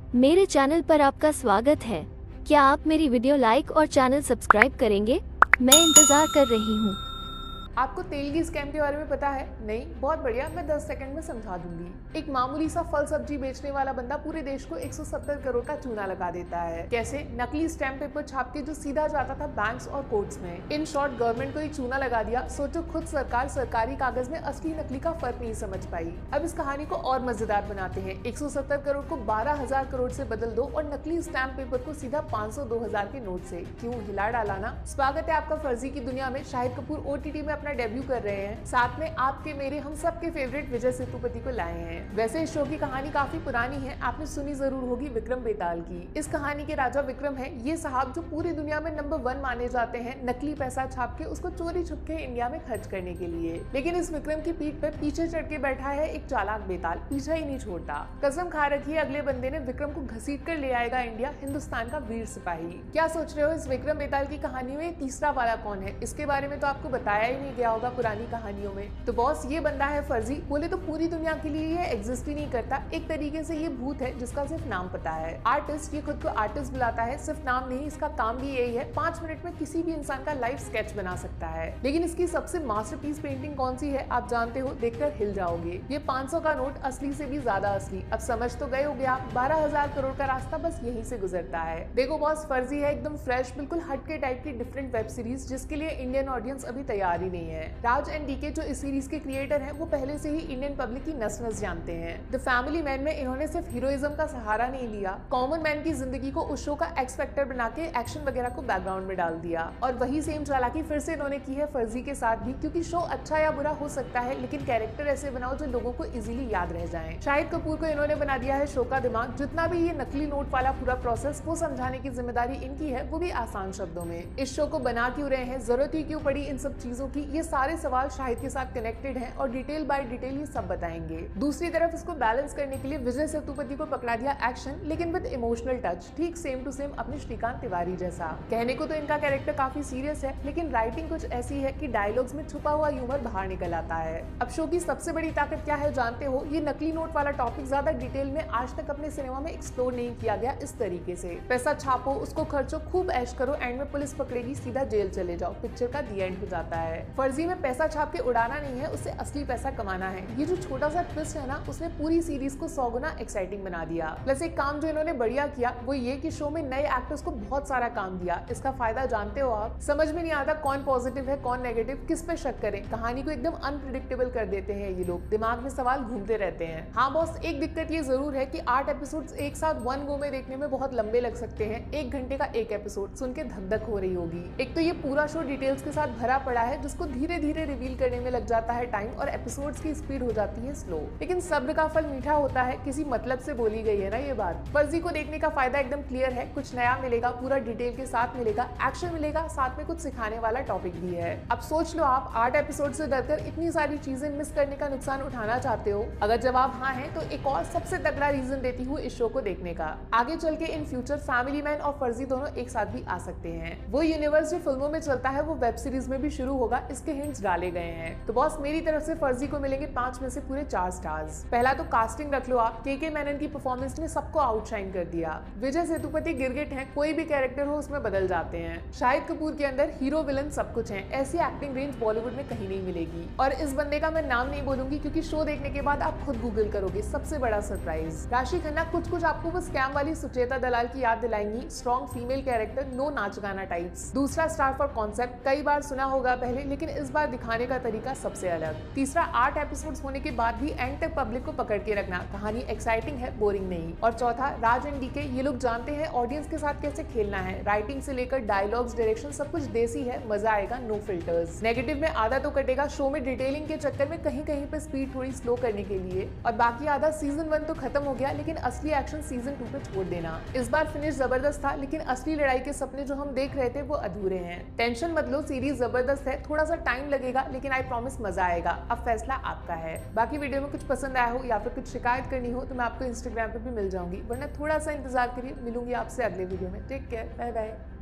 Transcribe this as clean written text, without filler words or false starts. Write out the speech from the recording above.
मेरे चैनल पर आपका स्वागत है। क्या आप मेरी वीडियो लाइक और चैनल सब्सक्राइब करेंगे? मैं इंतजार कर रही हूँ। आपको तेलगी स्कैम के बारे में पता है? नहीं? बहुत बढ़िया, मैं 10 सेकंड में समझा दूंगी। एक मामूली सा फल सब्जी बेचने वाला बंदा पूरे देश को 170 करोड़ का चूना लगा देता है। कैसे? नकली स्टैम्प पेपर छाप के जो सीधा जाता था बैंक्स और कोर्ट्स में। इन शॉर्ट गवर्नमेंट को एक चूना लगा दिया। सोचो खुद सरकार सरकारी कागज में असली नकली का फर्क नहीं समझ पाई। अब इस कहानी को और मजेदार बनाते हैं। 170 करोड़ को 12,000 करोड़ से बदल दो और नकली स्टैम्प पेपर को सीधा 500 2,000 के नोट से। क्यों हिला डाला ना? स्वागत है आपका फर्जी की दुनिया में। शाहिद कपूर OTT में अपना डेब्यू कर रहे हैं। साथ में आपके मेरे हम सब के फेवरेट विजय सेतुपति को लाए हैं। वैसे इस शो की कहानी काफी पुरानी है, आपने सुनी जरूर होगी विक्रम बेताल की। इस कहानी के राजा विक्रम है ये साहब जो पूरी दुनिया में नंबर 1 माने जाते हैं नकली पैसा छाप के उसको चोरी छुपके इंडिया में खर्च करने के लिए। लेकिन इस विक्रम की पीठ पर पीछे चढ़ के बैठा है एक चालाक बेताल, पीछा ही नहीं छोड़ता। कसम खा रखी है अगले बंदे ने विक्रम को घसीट कर ले आएगा इंडिया, हिंदुस्तान का वीर सिपाही। क्या सोच रहे हो इस विक्रम बेताल की कहानी में तीसरा वाला कौन है? इसके बारे में तो आपको बताया ही नहीं गया होगा पुरानी कहानियों में। तो बॉस ये बंदा है फर्जी, बोले तो पूरी दुनिया के लिए ये एग्जिस्ट ही नहीं करता। एक तरीके से ये भूत है जिसका सिर्फ नाम पता है। आर्टिस्ट, ये खुद को आर्टिस्ट बुलाता है, सिर्फ नाम नहीं, इसका काम भी यही है। 5 मिनट में किसी भी इंसान का लाइव स्केच बना सकता है। लेकिन इसकी सबसे मास्टरपीस पेंटिंग कौन सी है आप जानते हो? देखकर हिल जाओगे। ये 500 का नोट असली से भी ज्यादा असली। अब समझ तो गए होगे आप, 12,000 करोड़ का रास्ता बस यहीं से गुजरता है। देखो बॉस, फर्जी है एकदम फ्रेश, बिल्कुल हटके टाइप की डिफरेंट वेब सीरीज जिसके लिए इंडियन ऑडियंस अभी तैयार ही नहीं है। राज एंड डीके जो इस सीरीज के क्रिएटर हैं वो पहले से ही इंडियन पब्लिक की नस नस जानते हैं। द फैमिली मैन में इन्होंने सिर्फ हीरोइज्म का सहारा नहीं लिया, कॉमन मैन की जिंदगी को उस शो का एक्स फैक्टर बना के एक्शन वगैरह को बैकग्राउंड में डाल दिया। और वही सेम चालाकी फिर से इन्होंने की है फर्जी के साथ भी, क्योंकि शो अच्छा या बुरा हो सकता है लेकिन कैरेक्टर ऐसे बनाओ जो लोगों को इजीली याद रह जाएं। शाहिद कपूर को इन्होंने बना दिया है शो का दिमाग। जितना भी ये नकली नोट वाला पूरा प्रोसेस वो समझाने की जिम्मेदारी इनकी है, वो भी आसान शब्दों में। इस शो को बना क्यों रहे हैं, जरूरत ही क्यों पड़ी इन सब चीजों की, ये सारे सवाल शाहिद के साथ कनेक्टेड हैं और डिटेल बाय डिटेल ये सब बताएंगे। दूसरी तरफ इसको बैलेंस करने के लिए विजय सेतुपति को पकड़ा दिया एक्शन, लेकिन विद इमोशनल टच, ठीक सेम टू सेम अपने श्रीकांत तिवारी जैसा। कहने को तो इनका कैरेक्टर काफी सीरियस है लेकिन राइटिंग कुछ ऐसी है कि डायलॉग्स में छुपा हुआ ह्यूमर बाहर निकल आता है। अब शो की सबसे बड़ी ताकत क्या है जानते हो? ये नकली नोट वाला टॉपिक ज्यादा डिटेल में आज तक अपने सिनेमा में एक्सप्लोर नहीं किया गया इस तरीके से। पैसा छापो, उसको खर्चो, खूब ऐश करो, एंड में पुलिस पकड़ेगी, सीधा जेल चले जाओ, पिक्चर का दी एंड हो जाता है। फर्जी में पैसा छाप के उड़ाना नहीं है, उससे असली पैसा कमाना है। ये जो छोटा सा ट्विस्ट है ना, उसने पूरी सीरीज को 100 गुना एक्साइटिंग बना दिया। प्लस एक काम जो इन्होंने बढ़िया किया वो ये कि शो में नए एक्टर्स को बहुत सारा काम दिया। इसका फायदा जानते हो आप? समझ में नहीं आता कौन पॉजिटिव है कौन नेगेटिव, किस पे शक करें। कहानी को एकदम अनप्रिडिक्टेबल कर देते हैं ये लोग, दिमाग में सवाल घूमते रहते हैं। हाँ बॉस, एक दिक्कत ये जरूर है कि 8 एपिसोड्स एक साथ वन गो में देखने में बहुत लंबे लग सकते हैं। 1 घंटे का एक एपिसोड सुन के धक धक हो रही होगी। एक तो ये पूरा शो डिटेल्स के साथ भरा पड़ा है जिसको धीरे धीरे रिवील करने में लग जाता है टाइम, और एपिसोड्स की स्पीड हो जाती है स्लो। लेकिन सब्र का फल मीठा होता है, किसी मतलब से बोली गई है ना ये बात। फर्जी को देखने का फायदा एकदम क्लियर है, कुछ नया मिलेगा, पूरा डिटेल के साथ मिलेगा, एक्शन मिलेगा, साथ में कुछ सिखाने वाला टॉपिक भी है। अब सोच लो आप 8 एपिसोड से डरकर इतनी सारी चीजें मिस करने का नुकसान उठाना चाहते हो? अगर जवाब हाँ है तो एक और सबसे तगड़ा रीजन देती हूँ इस शो को देखने का। आगे चल के इन फ्यूचर फैमिली मैन और फर्जी दोनों एक साथ भी आ सकते हैं। वो यूनिवर्स जो फिल्मों में चलता है वो वेब सीरीज में भी शुरू होगा, इसके हिंट्स डाले गए हैं। तो बॉस मेरी तरफ से फर्जी को मिलेंगे 5 में से पूरे 4 स्टार्स। पहला तो कास्टिंग रख लो आप, के मेनन की परफॉर्मेंस ने सबको आउटशाइन कर दिया। विजय सेतुपति गिरगिट हैं, कोई भी कैरेक्टर हो उसमें बदल जाते हैं। शाहिद कपूर के अंदर हीरो विलन सब कुछ है, ऐसी एक्टिंग रेंज बॉलीवुड में कहीं नहीं मिलेगी। और इस बंदे का मैं नाम नहीं बोलूंगी क्योंकि शो देखने के बाद आप खुद गूगल करोगे, सबसे बड़ा सरप्राइज। राशि खन्ना कुछ कुछ आपको वो स्कैम वाली सुचेता दलाल की याद दिलाएंगी, स्ट्रॉन्ग फीमेल कैरेक्टर, नो नाच गाना टाइप्स। दूसरा स्टार फॉर कॉन्सेप्ट, कई बार सुना होगा पहले लेकिन इस बार दिखाने का तरीका सबसे अलग। तीसरा 8 एपिसोड्स होने के बाद भी एंड तक पब्लिक को पकड़ के रखना, कहानी एक्साइटिंग है, बोरिंग नहीं। और चौथा राज एंड डीके, ये लोग जानते हैं ऑडियंस के साथ कैसे खेलना है, राइटिंग से लेकर डायलॉग्स, डायरेक्शन सब कुछ देसी है, मजा आएगा, नो फिल्टर्स। नेगेटिव में आधा तो कटेगा शो में डिटेलिंग के चक्कर में कहीं कहीं पे स्पीड थोड़ी स्लो करने के लिए, और बाकी आधा सीजन 1 तो खत्म हो गया लेकिन असली एक्शन सीजन 2 पे छोड़ देना। इस बार फिनिश जबरदस्त था लेकिन असली लड़ाई के सपने जो हम देख रहे थे वो अधूरे हैं। टेंशन मत लो, सीरीज जबरदस्त है, थोड़ा सा टाइम लगेगा लेकिन आई प्रॉमिस मजा आएगा। अब फैसला आपका है। बाकी वीडियो में कुछ पसंद आया हो या फिर कुछ शिकायत करनी हो तो मैं आपको इंस्टाग्राम पे भी मिल जाऊंगी, वरना थोड़ा सा इंतजार करिए, मिलूंगी आपसे अगले वीडियो में। Take care, bye bye.